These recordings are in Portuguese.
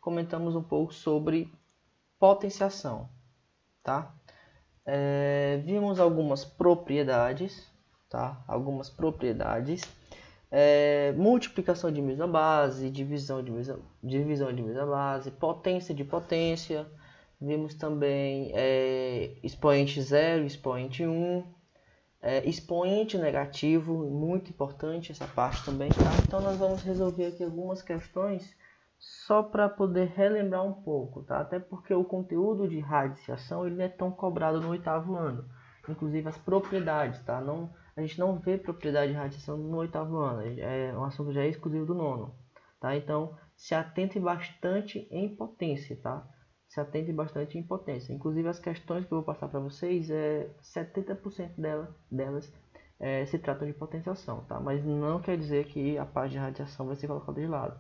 comentamos um pouco sobre potenciação, tá? Vimos algumas propriedades, tá? Multiplicação de mesma base, divisão de mesma base, potência de potência. Vimos também expoente 0, expoente 1, expoente negativo, muito importante essa parte também, tá? Então nós vamos resolver aqui algumas questões só para poder relembrar um pouco, tá? Até porque o conteúdo de radiciação ele não é tão cobrado no 8º ano, inclusive as propriedades, tá? A gente não vê propriedade de radiciação no 8º ano, é um assunto já exclusivo do 9º, tá? Então se atente bastante em potência, tá? Se atente bastante em potência. Inclusive as questões que eu vou passar para vocês, 70% delas se tratam de potenciação, tá? Mas não quer dizer que a parte de radiação vai ser colocada de lado.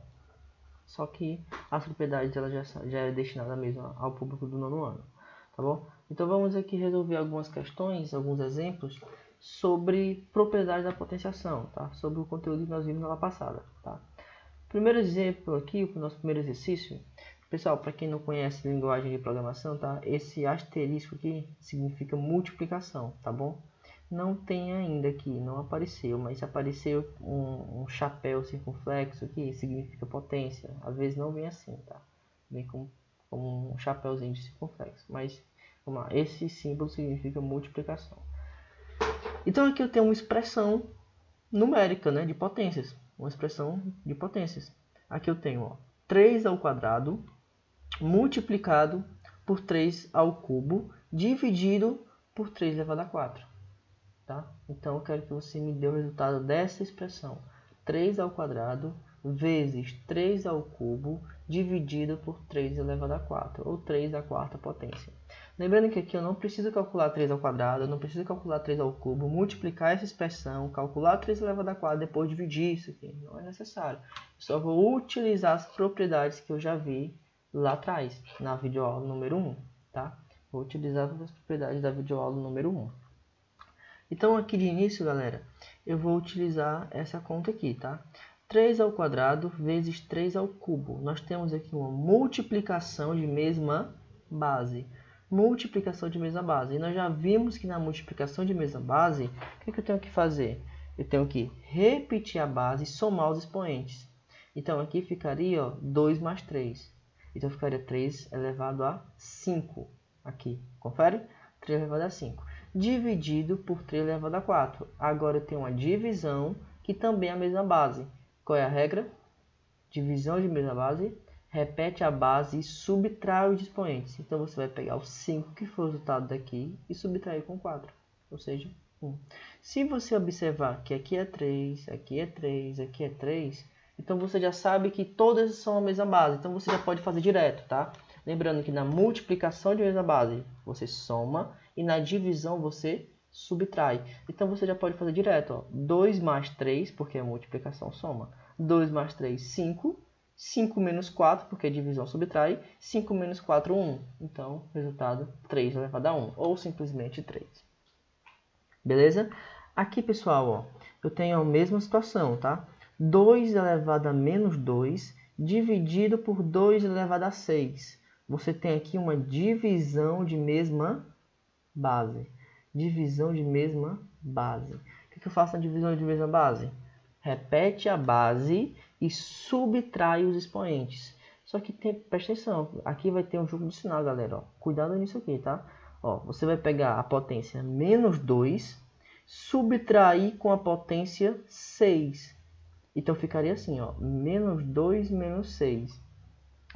Só que as propriedades ela já é destinada mesmo ao público do 9º ano, tá bom? Então vamos aqui resolver algumas questões, alguns exemplos sobre propriedades da potenciação, tá? Sobre o conteúdo que nós vimos na aula passada, tá? Primeiro exemplo aqui, o nosso primeiro exercício. Pessoal, para quem não conhece linguagem de programação, tá? Esse asterisco aqui significa multiplicação, tá bom? Não tem ainda aqui, não apareceu, mas se apareceu um chapéu circunflexo aqui, significa potência. Às vezes não vem assim, tá? Vem como um chapéuzinho de circunflexo, mas vamos lá, esse símbolo significa multiplicação. Então aqui eu tenho uma expressão numérica, né, de potências, uma expressão de potências. Aqui eu tenho 3 ao quadrado multiplicado por 3 ao cubo dividido por 3 elevado a 4. Tá? Então eu quero que você me dê o resultado dessa expressão. 3 ao quadrado vezes 3 ao cubo dividido por 3 elevado a 4, ou 3 à quarta potência. Lembrando que aqui eu não preciso calcular 3 ao quadrado, eu não preciso calcular 3 ao cubo, multiplicar essa expressão, calcular 3 elevado a 4, depois dividir isso aqui. Não é necessário. Eu só vou utilizar as propriedades que eu já vi lá atrás, na videoaula número 1. Tá? Vou utilizar as propriedades da videoaula número 1. Então aqui de início, galera, eu vou utilizar essa conta aqui, tá? 3 ao quadrado vezes 3 ao cubo. Nós temos aqui uma multiplicação de mesma base. Multiplicação de mesma base. E nós já vimos que na multiplicação de mesma base, o que eu tenho que fazer? Eu tenho que repetir a base e somar os expoentes. Então aqui ficaria 2 mais 3. Então ficaria 3 elevado a 5. Aqui, confere? 3 elevado a 5. Dividido por 3 elevado a 4. Agora eu tenho uma divisão que também é a mesma base. Qual é a regra? Divisão de mesma base. Repete a base e subtrai os expoentes. Então você vai pegar o 5, que foi o resultado daqui, e subtrair com 4. Ou seja, 1. Se você observar que aqui é 3, aqui é 3, aqui é 3, então você já sabe que todas são a mesma base. Então você já pode fazer direto, tá? Lembrando que na multiplicação de mesma base, você soma, e na divisão você subtrai. Então você já pode fazer direto. 2 mais 3, porque é multiplicação soma. 2 mais 3, 5. 5 menos 4, porque a divisão subtrai. 5 menos 4, 1. Então, resultado 3 elevado a 1. Ou simplesmente 3. Beleza? Aqui, pessoal, eu tenho a mesma situação, tá? 2 elevado a menos 2 dividido por 2 elevado a 6. Você tem aqui uma divisão de mesma base. Divisão de mesma base. O que eu faço na divisão de mesma base? Repete a base e subtrai os expoentes. Só que presta atenção, aqui vai ter um jogo de sinal, galera. Cuidado nisso aqui, tá? Você vai pegar a potência menos 2, subtrair com a potência 6. Então ficaria assim, menos 2 menos 6.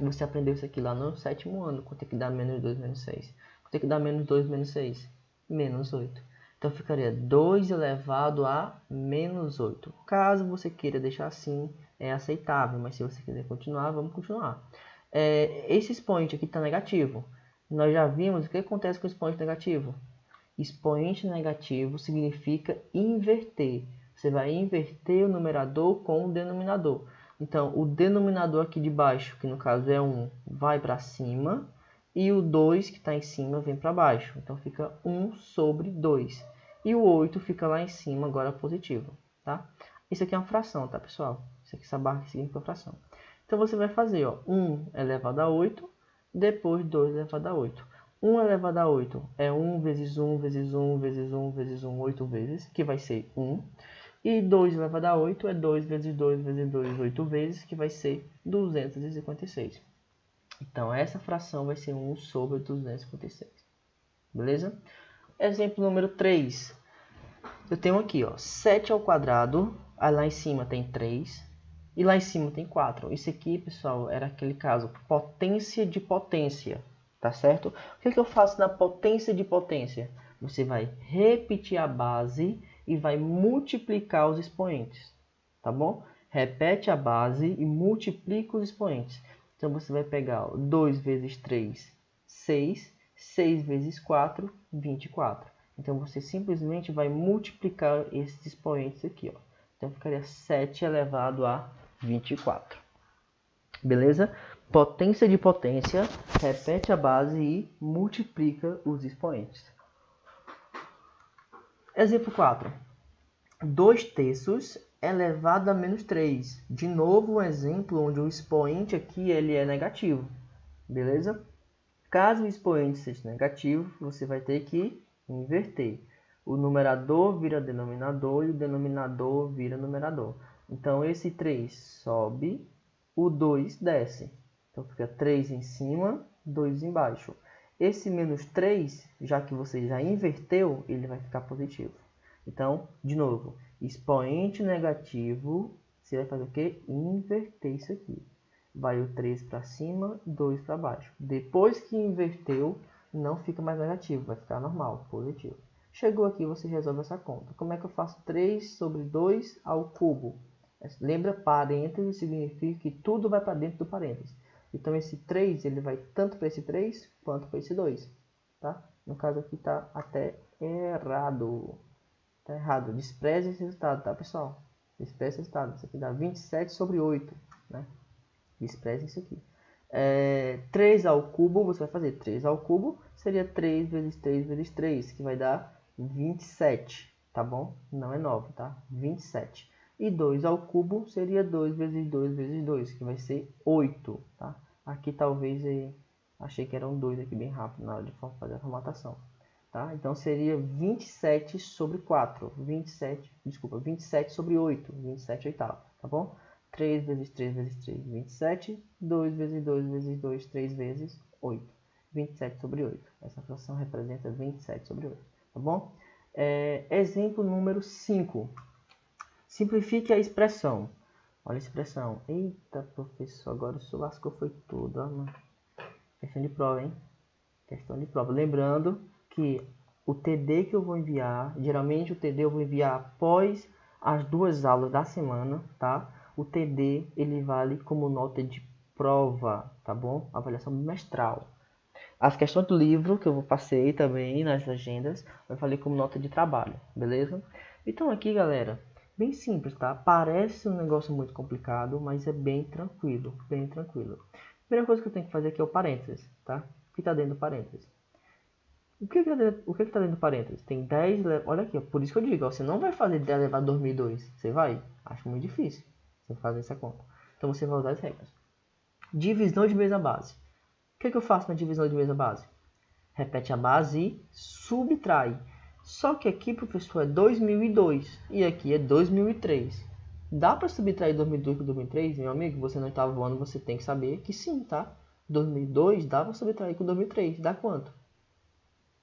Você aprendeu isso aqui lá no 7º ano. Quanto é que dá menos 2 menos 6? Quanto é que dá menos 2 menos 6? Menos 8. Então ficaria 2 elevado a menos 8. Caso você queira deixar assim, é aceitável. Mas se você quiser continuar, vamos continuar. Esse expoente aqui está negativo. Nós já vimos o que acontece com o expoente negativo. Expoente negativo significa inverter. Você vai inverter o numerador com o denominador. Então, o denominador aqui de baixo, que no caso é 1, vai para cima. E o 2, que está em cima, vem para baixo. Então, fica 1 sobre 2. E o 8 fica lá em cima, agora positivo. Tá? Isso aqui é uma fração, tá, pessoal? Isso aqui, essa barra aqui significa fração. Então você vai fazer, ó, 1 elevado a 8, depois 2 elevado a 8. 1 elevado a 8 é 1 vezes 1 vezes 1 vezes 1 vezes 1, 8 vezes, que vai ser 1. E 2 elevado a 8 é 2 vezes 2 vezes 2, 8 vezes, que vai ser 256. Então, essa fração vai ser 1 sobre 256. Beleza? Exemplo número 3. Eu tenho aqui, ó, 7 ao quadrado, aí lá em cima tem 3, e lá em cima tem 4. Isso aqui, pessoal, era aquele caso, potência de potência, tá certo? O que eu faço na potência de potência? Você vai repetir a base e vai multiplicar os expoentes, tá bom? Repete a base e multiplica os expoentes. Então, você vai pegar, ó, 2 vezes 3, 6, 6 vezes 4, 24. Então, você simplesmente vai multiplicar esses expoentes aqui, ó. Então, ficaria 7 elevado a 24. Beleza? Potência de potência, repete a base e multiplica os expoentes. Exemplo 4. 2 terços elevado a menos 3. De novo, um exemplo onde o expoente aqui ele é negativo. Beleza? Caso o expoente seja negativo, você vai ter que inverter. O numerador vira denominador e o denominador vira numerador. Então, esse 3 sobe, o 2 desce. Então, fica 3 em cima, 2 embaixo. Esse menos 3, já que você já inverteu, ele vai ficar positivo. Então, de novo, expoente negativo, você vai fazer o quê? Inverter isso aqui. Vai o 3 para cima, 2 para baixo. Depois que inverteu, não fica mais negativo, vai ficar normal, positivo. Chegou aqui, você resolve essa conta. Como é que eu faço 3 sobre 2 ao cubo? Lembra, parênteses significa que tudo vai para dentro do parênteses. Então, esse 3 ele vai tanto para esse 3 quanto para esse 2. Tá? No caso aqui está até errado. Está errado. Despreze esse resultado, tá, pessoal? Despreze esse resultado. Isso aqui dá 27 sobre 8. Né? Despreze isso aqui. 3 ao cubo, você vai fazer 3 ao cubo, seria 3 vezes 3 vezes 3, que vai dar 27, tá bom? Não é 9, tá? 27. E 2 ao cubo seria 2 vezes 2 vezes 2, que vai ser 8, tá? Aqui talvez achei que era um 2 aqui bem rápido na hora de fazer a formatação, tá? Então seria 27 sobre 4, 27 sobre 8, 27 oitavo, tá bom? 3 vezes 3 vezes 3, 27. 2 vezes 2 vezes 2, 3 vezes 8. 27 sobre 8. Essa fração representa 27 sobre 8. Tá bom? Exemplo número 5. Simplifique a expressão. Olha a expressão. Eita, professor, agora o senhor lascou foi tudo. Ó. Questão de prova, hein? Questão de prova. Lembrando que o TD que eu vou enviar, geralmente o TD eu vou enviar após as 2 aulas da semana, tá? O TD, ele vale como nota de prova, tá bom? Avaliação bimestral. As questões do livro, que eu passei também nas agendas, eu falei como nota de trabalho, beleza? Então aqui, galera, bem simples, tá? Parece um negócio muito complicado, mas é bem tranquilo, bem tranquilo. A primeira coisa que eu tenho que fazer aqui é o parênteses, tá? O que está dentro do parênteses? O que está dentro do parênteses? Tem 10, olha aqui, ó, por isso que eu digo, ó, você não vai fazer 10 elevado a 2002, você vai? Acho muito difícil você fazer essa conta. Então você vai usar as regras. Divisão de mesma base. O que eu faço na divisão de mesma base? Repete a base e subtrai. Só que aqui, professor, é 2002 e aqui é 2003. Dá para subtrair 2002 com 2003? Meu amigo, você não está voando, você tem que saber que sim, tá? 2002 dá para subtrair com 2003. Dá quanto?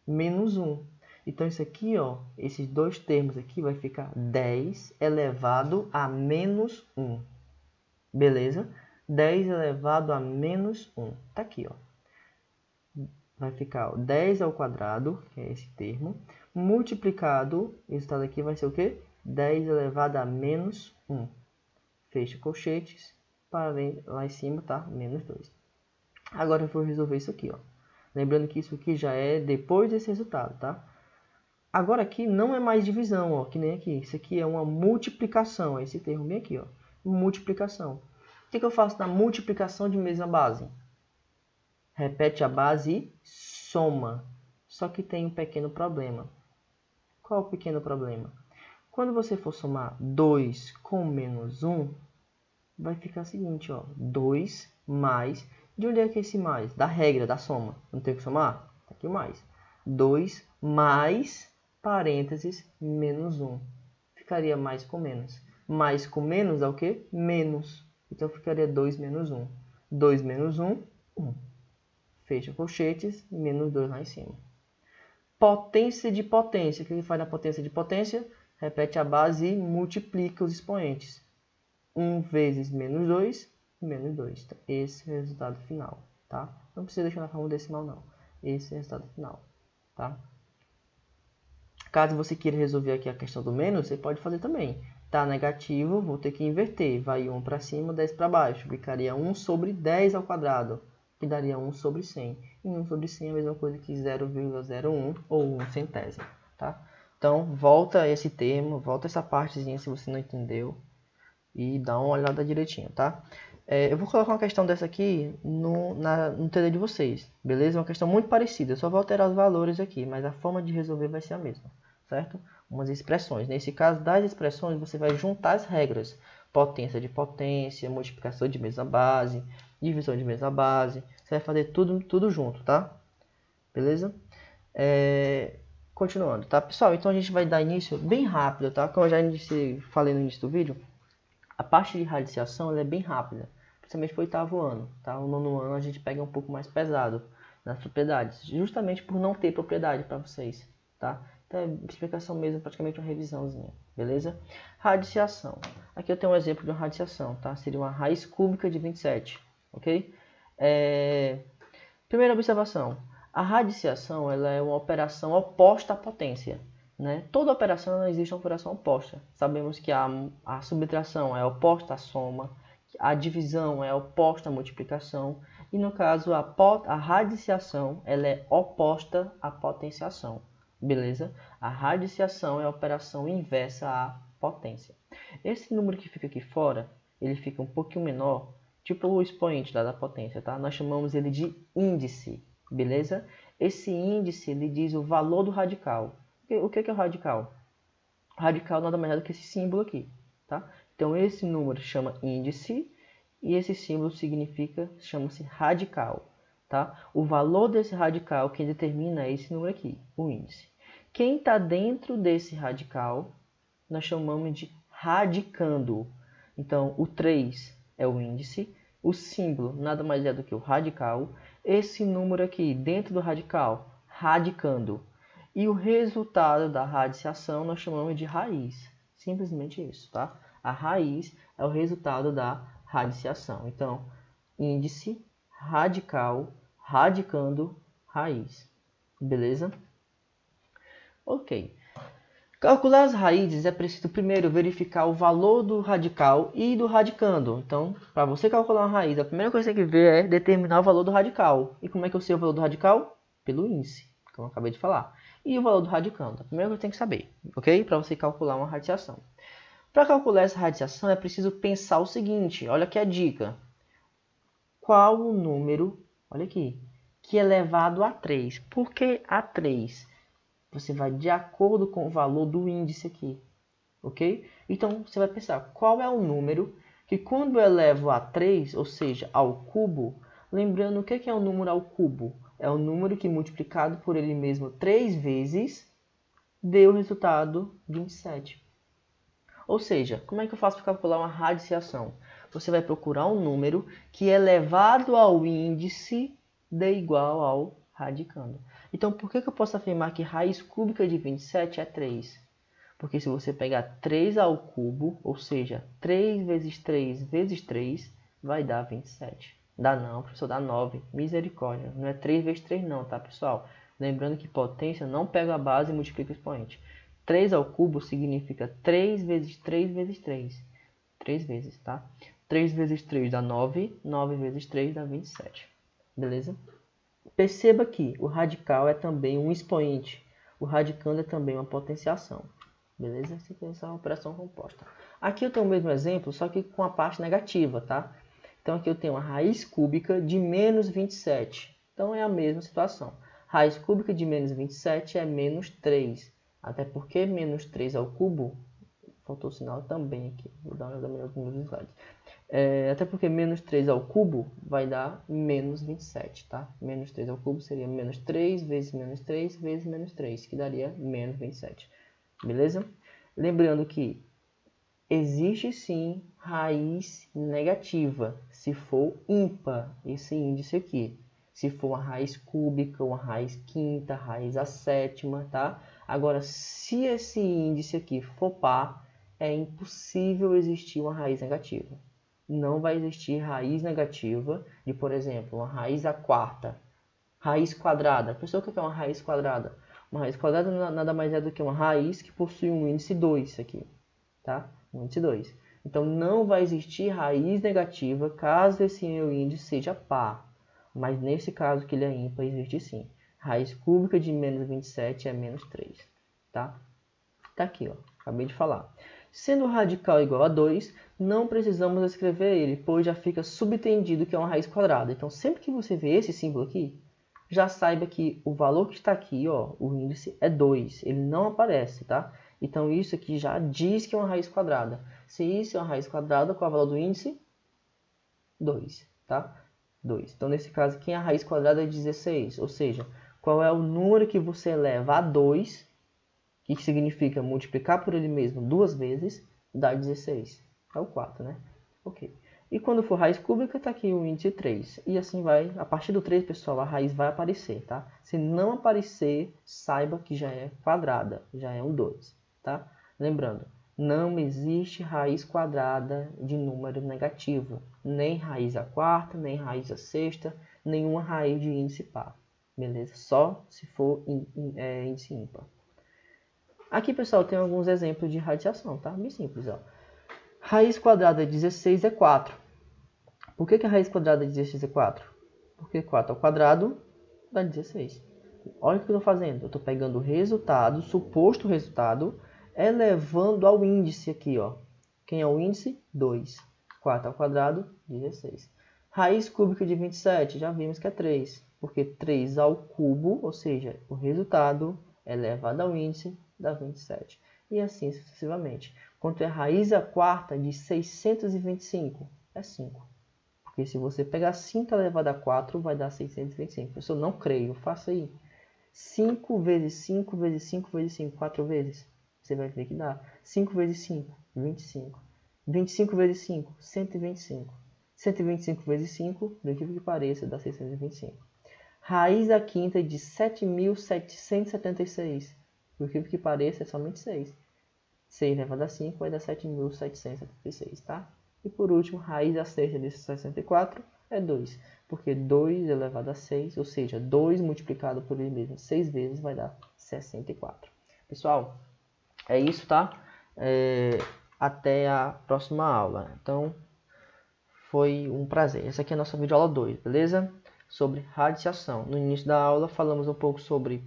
Menos 1. Então, isso aqui, ó, esses dois termos aqui vai ficar 10 elevado a menos 1. Beleza? 10 elevado a menos 1. Tá aqui, ó. Vai ficar, ó, 10 ao quadrado, que é esse termo, multiplicado, o resultado aqui vai ser o quê? 10 elevado a menos 1. Fecha colchetes, para lá em cima, tá? Menos 2. Agora eu vou resolver isso aqui, ó. Lembrando que isso aqui já é depois desse resultado, tá? Agora aqui não é mais divisão, ó, que nem aqui. Isso aqui é uma multiplicação, é esse termo bem aqui, ó. Multiplicação. O que eu faço na multiplicação de mesma base? Repete a base e soma. Só que tem um pequeno problema. Qual o pequeno problema? Quando você for somar 2 com menos 1, vai ficar o seguinte, ó, 2 mais, de onde é que é esse mais? Da regra, da soma, não tem que somar? Tá aqui o mais. 2 mais, parênteses, menos 1. Ficaria mais com menos. Mais com menos é o quê? Menos. Então ficaria 2 menos 1. 2 menos 1, 1. Fecha colchetes, menos 2 lá em cima. Potência de potência. O que ele faz na potência de potência? Repete a base e multiplica os expoentes. 1 vezes menos 2, menos 2. Então, esse é o resultado final. Tá? Não precisa deixar na forma decimal, não. Esse é o resultado final. Tá? Caso você queira resolver aqui a questão do menos, você pode fazer também. Tá negativo, vou ter que inverter. Vai 1 para cima, 10 para baixo. Ficaria 1 sobre 10 ao quadrado, que daria 1 sobre 100. E 1 sobre 100 é a mesma coisa que 0,01 ou 1 centésimo. Tá? Então, volta esse termo, volta essa partezinha se você não entendeu. E dá uma olhada direitinho, tá? Eu vou colocar uma questão dessa aqui no TD de vocês, beleza? Uma questão muito parecida, eu só vou alterar os valores aqui, mas a forma de resolver vai ser a mesma, certo? Umas expressões. Nesse caso, das expressões, você vai juntar as regras. Potência de potência, multiplicação de mesma base, divisão de mesma base. Você vai fazer tudo junto, tá? Beleza? Continuando, tá, pessoal? Então, a gente vai dar início bem rápido, tá? Como eu já falei no início do vídeo, a parte de radiciação ela é bem rápida, principalmente para o 8º ano. Tá? O 9º ano a gente pega um pouco mais pesado nas propriedades, justamente por não ter propriedade para vocês. Tá? Então é explicação mesmo, praticamente uma revisãozinha, beleza? Radiciação. Aqui eu tenho um exemplo de uma radiciação, tá? Seria uma raiz cúbica de 27, ok? Primeira observação, a radiciação ela é uma operação oposta à potência. Né? Toda operação não existe uma operação oposta. Sabemos que a subtração é oposta à soma, a divisão é oposta à multiplicação, e no caso a radiciação ela é oposta à potenciação. Beleza? A radiciação é a operação inversa à potência. Esse número que fica aqui fora, ele fica um pouquinho menor, tipo o expoente da potência, tá? Nós chamamos ele de índice, beleza? Esse índice ele diz o valor do radical. O que é o radical? O radical nada mais é do que esse símbolo aqui, tá? Então esse número chama índice e esse símbolo chama-se radical, tá? O valor desse radical quem determina é esse número aqui, o índice. Quem está dentro desse radical nós chamamos de radicando. Então o 3 é o índice, o símbolo nada mais é do que o radical, esse número aqui dentro do radical, radicando. E o resultado da radiciação nós chamamos de raiz. Simplesmente isso, tá? A raiz é o resultado da radiciação. Então, índice, radical, radicando, raiz. Beleza? Ok. Calcular as raízes é preciso primeiro verificar o valor do radical e do radicando. Então, para você calcular uma raiz, a primeira coisa que você tem que ver é determinar o valor do radical. E como é que eu sei o valor do radical? Pelo índice, como eu acabei de falar. E o valor do radicando? A primeira coisa que tem que saber, ok? Para você calcular uma radiciação. Para calcular essa radiciação é preciso pensar o seguinte, olha aqui a dica. Qual o número, olha aqui, que é elevado a 3? Por que a 3? Você vai de acordo com o valor do índice aqui, ok? Então você vai pensar qual é o número que quando eu elevo a 3, ou seja, ao cubo, lembrando o que é o número ao cubo? É o número que multiplicado por ele mesmo 3 vezes deu o resultado 27. Ou seja, como é que eu faço para calcular uma radiciação? Você vai procurar um número que elevado ao índice dê igual ao radicando. Então, por que eu posso afirmar que raiz cúbica de 27 é 3? Porque se você pegar 3 ao cubo, ou seja, 3 vezes 3 vezes 3, vai dar 27. Dá não, professor, dá 9. Misericórdia. Não é 3 vezes 3 não, tá, pessoal? Lembrando que potência não pega a base e multiplica o expoente. 3 ao cubo significa 3 vezes 3 vezes 3. 3 vezes, tá? 3 vezes 3 dá 9. 9 vezes 3 dá 27. Beleza? Perceba que o radical é também um expoente. O radicando é também uma potenciação. Beleza? Essa é uma operação composta. Aqui eu tenho o mesmo exemplo, só que com a parte negativa, tá? Então aqui eu tenho a raiz cúbica de menos 27. Então é a mesma situação. Raiz cúbica de menos 27 é menos 3. Até porque menos 3 ao cubo, faltou o sinal também aqui. Vou dar uma olhada melhor nos slides. Até porque menos 3 ao cubo vai dar menos 27, tá? Menos 3 ao cubo seria menos 3 vezes menos 3 vezes menos 3, que daria menos 27. Beleza? Lembrando que existe sim raiz negativa, se for ímpar esse índice aqui. Se for uma raiz cúbica, uma raiz quinta, raiz a sétima, tá? Agora, se esse índice aqui for par, é impossível existir uma raiz negativa. Não vai existir raiz negativa de, por exemplo, uma raiz a quarta, raiz quadrada. A pessoa que quer uma raiz quadrada? Uma raiz quadrada nada mais é do que uma raiz que possui um índice 2 aqui, tá? Um índice 2. Então, não vai existir raiz negativa caso esse meu índice seja par. Mas nesse caso que ele é ímpar, existe sim. Raiz cúbica de menos 27 é menos 3, tá? Tá aqui, ó. Acabei de falar. Sendo o radical igual a 2, não precisamos escrever ele, pois já fica subtendido que é uma raiz quadrada. Então, sempre que você vê esse símbolo aqui, já saiba que o valor que está aqui, ó, o índice é 2. Ele não aparece, tá? Então, isso aqui já diz que é uma raiz quadrada. Se isso é uma raiz quadrada, qual é o valor do índice? 2, tá? 2. Então, nesse caso aqui, a raiz quadrada é 16. Ou seja, qual é o número que você eleva a 2, que significa multiplicar por ele mesmo duas vezes, dá 16. É o 4, né? Ok. E quando for raiz cúbica, está aqui o índice 3. E assim vai. A partir do 3, pessoal, a raiz vai aparecer, tá? Se não aparecer, saiba que já é quadrada, já é um 2, tá? Lembrando, não existe raiz quadrada de número negativo. Nem raiz a quarta, nem raiz a sexta, nenhuma raiz de índice par. Beleza? Só se for índice ímpar. Aqui, pessoal, tem alguns exemplos de radiação, tá? Bem simples, ó. Raiz quadrada de 16 é 4. Por que a raiz quadrada de 16 é 4? Porque 4 ao quadrado dá 16. Olha o que eu estou fazendo. Eu estou pegando o resultado, o suposto resultado, elevando ao índice aqui, ó. Quem é o índice? 2. 4 ao quadrado, 16. Raiz cúbica de 27, já vimos que é 3. Porque 3 ao cubo, ou seja, o resultado elevado ao índice, dá 27. E assim sucessivamente. Quanto é a raiz a quarta de 625? É 5. Porque se você pegar 5 elevado a 4, vai dar 625. Professor, não creio. Faça aí. 5 vezes 5 vezes 5 vezes 5. 4 vezes. Você vai ver que dá. 5 vezes 5, 25. 25 vezes 5, 125. 125 vezes 5, do que pareça, dá 625. Raiz a quinta de 7.776. Por que pareça, é somente 6. 6 elevado a 5 vai dar 7.776, tá? E por último, raiz a sexta de 64 é 2. Porque 2 elevado a 6, ou seja, 2 multiplicado por ele mesmo 6 vezes vai dar 64. Pessoal, é isso, tá? Até a próxima aula. Então, foi um prazer. Essa aqui é a nossa videoaula 2, beleza? Sobre radiação. No início da aula falamos um pouco sobre,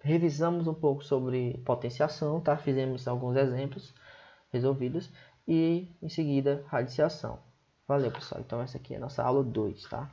revisamos um pouco sobre potenciação, tá? Fizemos alguns exemplos resolvidos e em seguida radiação. Valeu, pessoal. Então essa aqui é a nossa aula 2, tá?